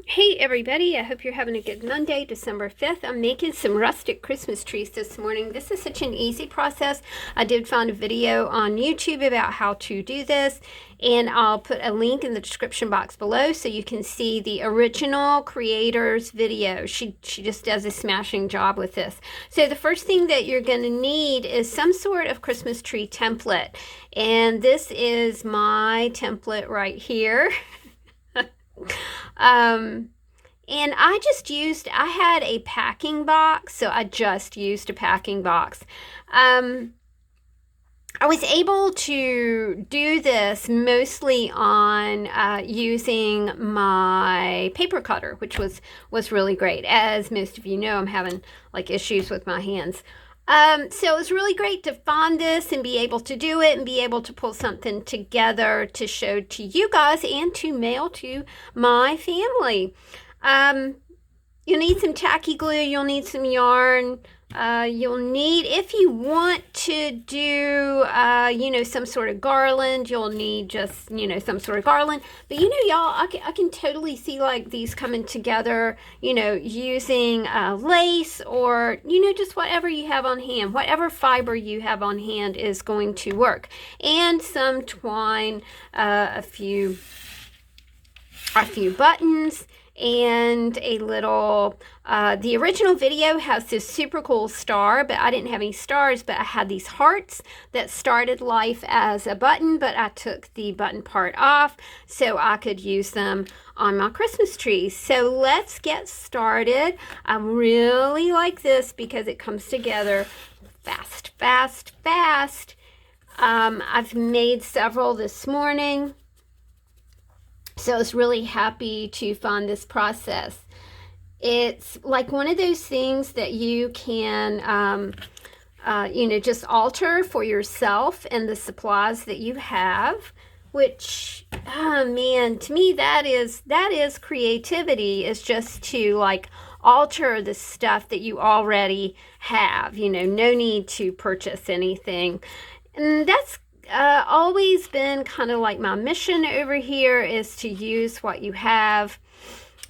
Hey everybody, I hope you're having a good Monday, December 5th. I'm making some rustic Christmas trees this morning. This is such an easy process. I did find a video on YouTube about how to do this, and I'll put a link in the description box below so you can see the original creator's video. She just does a smashing job with this. So the first thing that you're going to need is some sort of Christmas tree template, and this is my template right here. And I had a packing box, so I just used a packing box. I was able to do this mostly on using my paper cutter, which was really great. As most of you know, I'm having like issues with my hands. So it was really great to find this and be able to do it and be able to pull something together to show to you guys and to mail to my family. You'll need some tacky glue, you'll need some yarn, you'll need, if you want to do, some sort of garland, you'll need just, some sort of garland. But, y'all, I can totally see, like, these coming together, using lace or, just whatever you have on hand. Whatever fiber you have on hand is going to work. And some twine, a few buttons, and a little, the original video has this super cool star, but I didn't have any stars, but I had these hearts that started life as a button, but I took the button part off so I could use them on my Christmas trees. So let's get started. I really like this because it comes together fast, fast, fast. I've made several this morning. So I was really happy to find this process. It's like one of those things that you can, just alter for yourself and the supplies that you have, which, oh man, to me, that is creativity, is just to like alter the stuff that you already have, no need to purchase anything. And that's always been kind of like my mission over here, is to use what you have.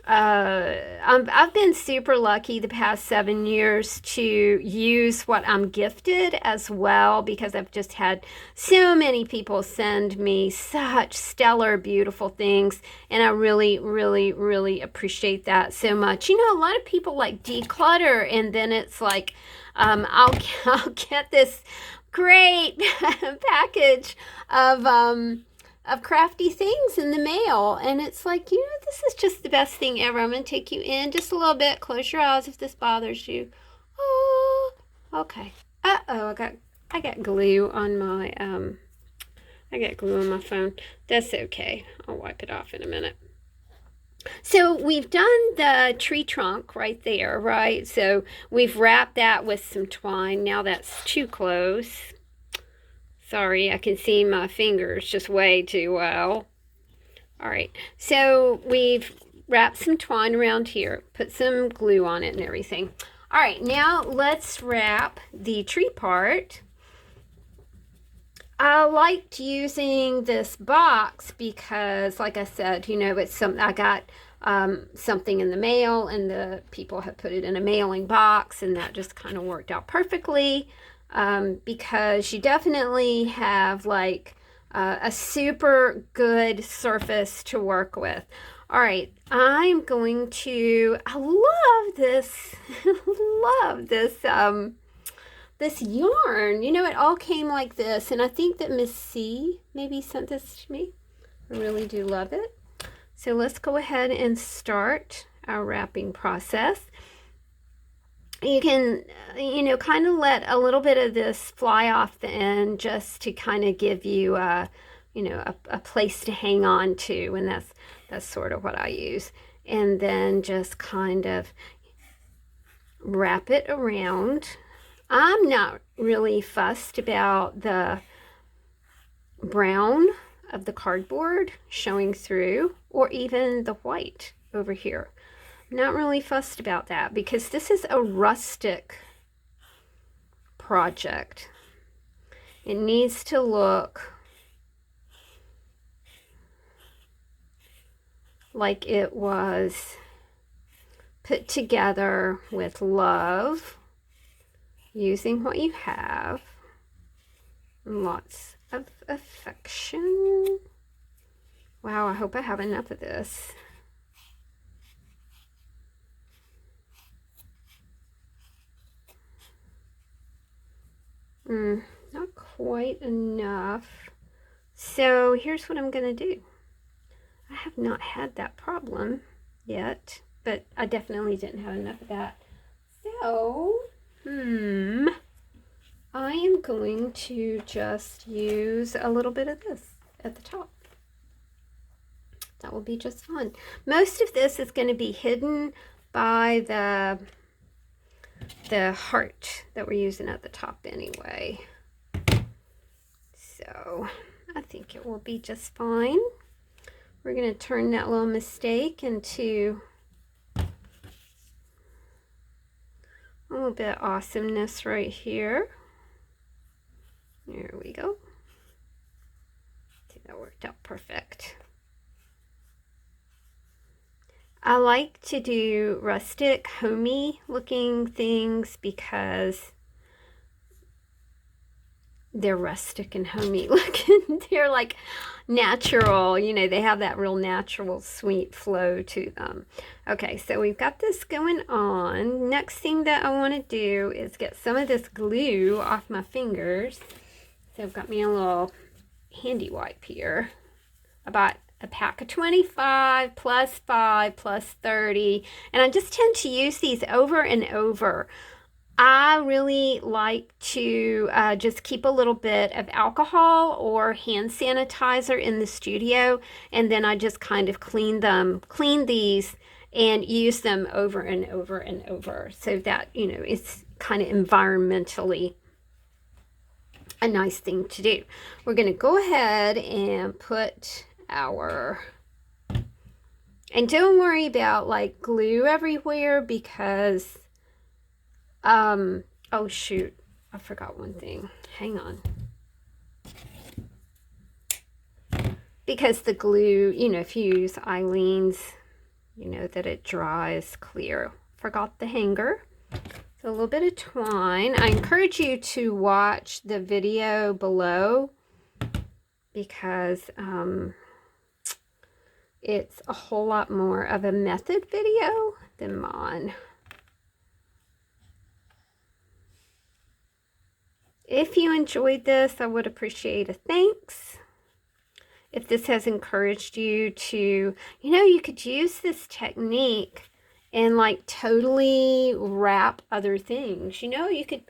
I've been super lucky the past 7 years to use what I'm gifted as well, because I've just had so many people send me such stellar, beautiful things, and I really, really, really appreciate that so much. A lot of people like declutter, and then it's like, I'll get this great package of crafty things in the mail, and it's like, this is just the best thing ever. I'm gonna take you in just a little bit. Close your eyes if this bothers you. Oh, okay. Uh-oh, I got glue on my phone. That's okay, I'll wipe it off in a minute. So we've done the tree trunk right there, right? So we've wrapped that with some twine. Now that's too close. Sorry, I can see my fingers just way too well. All right, so we've wrapped some twine around here, put some glue on it and everything. All right, now let's wrap the tree part. I liked using this box because, like I said, it's something I got something in the mail, and the people have put it in a mailing box, and that just kind of worked out perfectly, because you definitely have like a super good surface to work with. All right, I love this, love this yarn. It all came like this, and I think that Miss C maybe sent this to me. I really do love it. So let's go ahead and start our wrapping process. You can, kind of let a little bit of this fly off the end, just to kind of give you, a place to hang on to, and that's sort of what I use. And then just kind of wrap it around. I'm not really fussed about the brown of the cardboard showing through, or even the white over here. I'm not really fussed about that, because this is a rustic project. It needs to look like it was put together with love, using what you have, lots of affection. Wow, I hope I have enough of this. Not quite enough. So here's what I'm going to do. I have not had that problem yet, but I definitely didn't have enough of that. So, I am going to just use a little bit of this at the top. That will be just fine. Most of this is going to be hidden by the heart that we're using at the top anyway. So I think it will be just fine. We're going to turn that little mistake into a little bit of awesomeness right here. There we go. I think that worked out perfect. I like to do rustic, homey looking things because they're rustic and homey looking. They're like natural, you know, they have that real natural sweet flow to them. Okay, so we've got this going on. Next thing that I want to do is get some of this glue off my fingers. So I've got me a little handy wipe here. I bought a pack of 25 plus 5 plus 30, and I just tend to use these over and over. I really like to just keep a little bit of alcohol or hand sanitizer in the studio, and then I just kind of clean these and use them over and over and over, so that, you know, it's kind of environmentally a nice thing to do. We're going to go ahead and put our, and don't worry about like glue everywhere, because oh shoot, I forgot one thing. Hang on. Because the glue, you know, if you use Eileen's, you know that it dries clear. Forgot the hanger. So a little bit of twine. I encourage you to watch the video below, because it's a whole lot more of a method video than mine. If you enjoyed this, I would appreciate a thanks. If this has encouraged you to, you know, you could use this technique and like totally wrap other things. You know, you could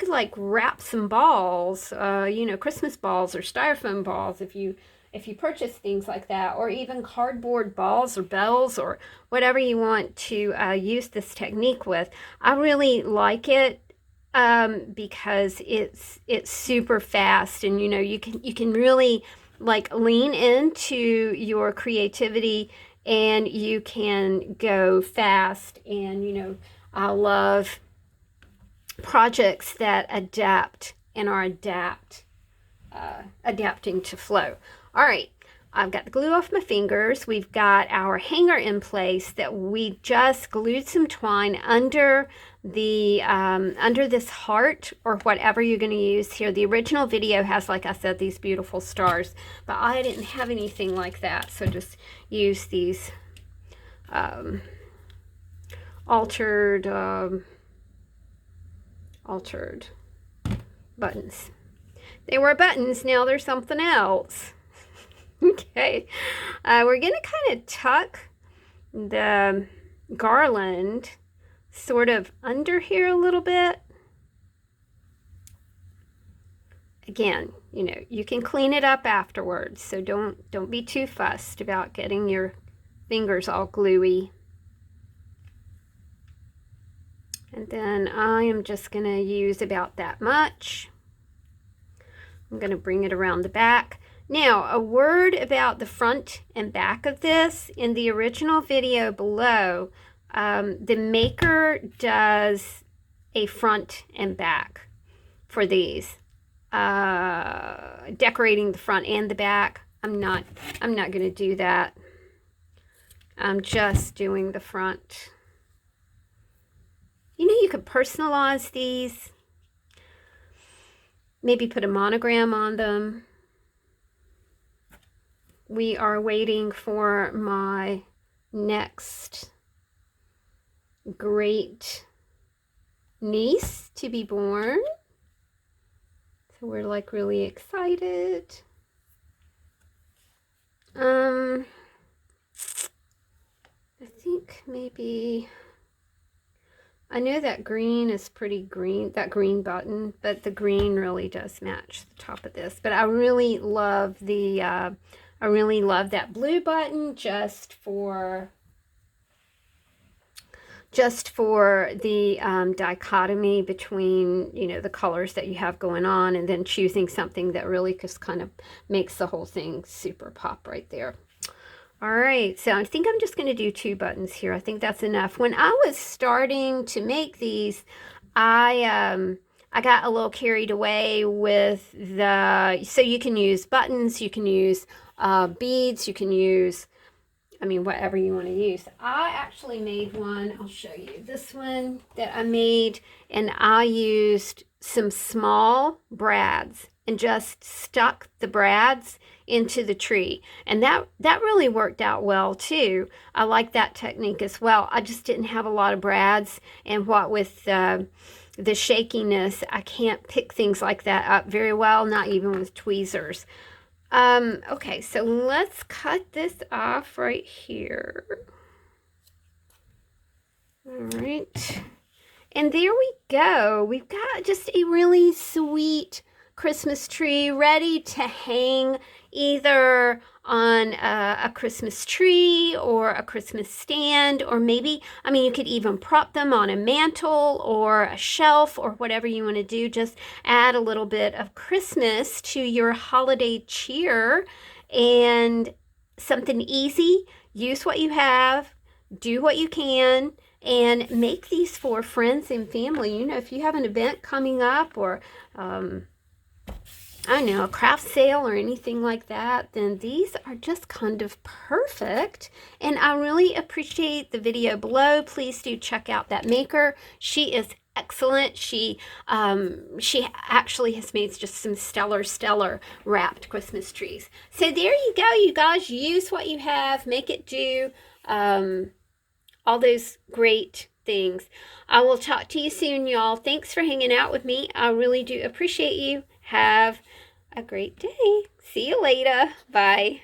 like wrap some balls, you know, Christmas balls or styrofoam balls if you purchase things like that, or even cardboard balls or bells or whatever you want to use this technique with. I really like it because it's super fast, and you know, you can really like lean into your creativity, and you can go fast. And you know, I love projects that adapt and are adapting to flow. All right, I've got the glue off my fingers. We've got our hanger in place that we just glued some twine under the under this heart, or whatever you're going to use here. The original video has, like I said, these beautiful stars, but I didn't have anything like that, so just use these altered buttons. They were buttons, now they're something else. Okay, we're going to kind of tuck the garland sort of under here a little bit. Again, you know, you can clean it up afterwards, so don't be too fussed about getting your fingers all gluey. And then I am just going to use about that much. I'm going to bring it around the back. Now, a word about the front and back of this. In the original video below, the maker does a front and back for these. Decorating the front and the back. I'm not going to do that. I'm just doing the front. You know, you could personalize these. Maybe put a monogram on them. We are waiting for my next great niece to be born. So we're like really excited. I think maybe, I know that green is pretty green, that green button, but the green really does match the top of this. But I really love the, I really love that blue button just for the dichotomy between, you know, the colors that you have going on, and then choosing something that really just kind of makes the whole thing super pop right there. All right, so I think I'm just going to do 2 buttons here. I think that's enough. When I was starting to make these, I got a little carried away with so you can use buttons, you can use beads, you can use, I mean, whatever you want to use. I actually made one. I'll show you this one that I made, and I used some small brads and just stuck the brads into the tree, and that really worked out well too. I like that technique as well. I just didn't have a lot of brads, and what with the shakiness, I can't pick things like that up very well, not even with tweezers. Okay, so let's cut this off right here. All right. And there we go. We've got just a really sweet Christmas tree ready to hang either on a Christmas tree or a Christmas stand, or maybe, I mean, you could even prop them on a mantle or a shelf or whatever you want to do. Just add a little bit of Christmas to your holiday cheer, and something easy. Use what you have, do what you can, and make these for friends and family. You know, if you have an event coming up, or I don't know, a craft sale or anything like that, then these are just kind of perfect. And I really appreciate the video below. Please do check out that maker. She is excellent. She actually has made just some stellar wrapped Christmas trees. So there you go, you guys. Use what you have, make it do all those great things. I will talk to you soon, y'all. Thanks for hanging out with me. I really do appreciate you. Have a great day. See you later. Bye.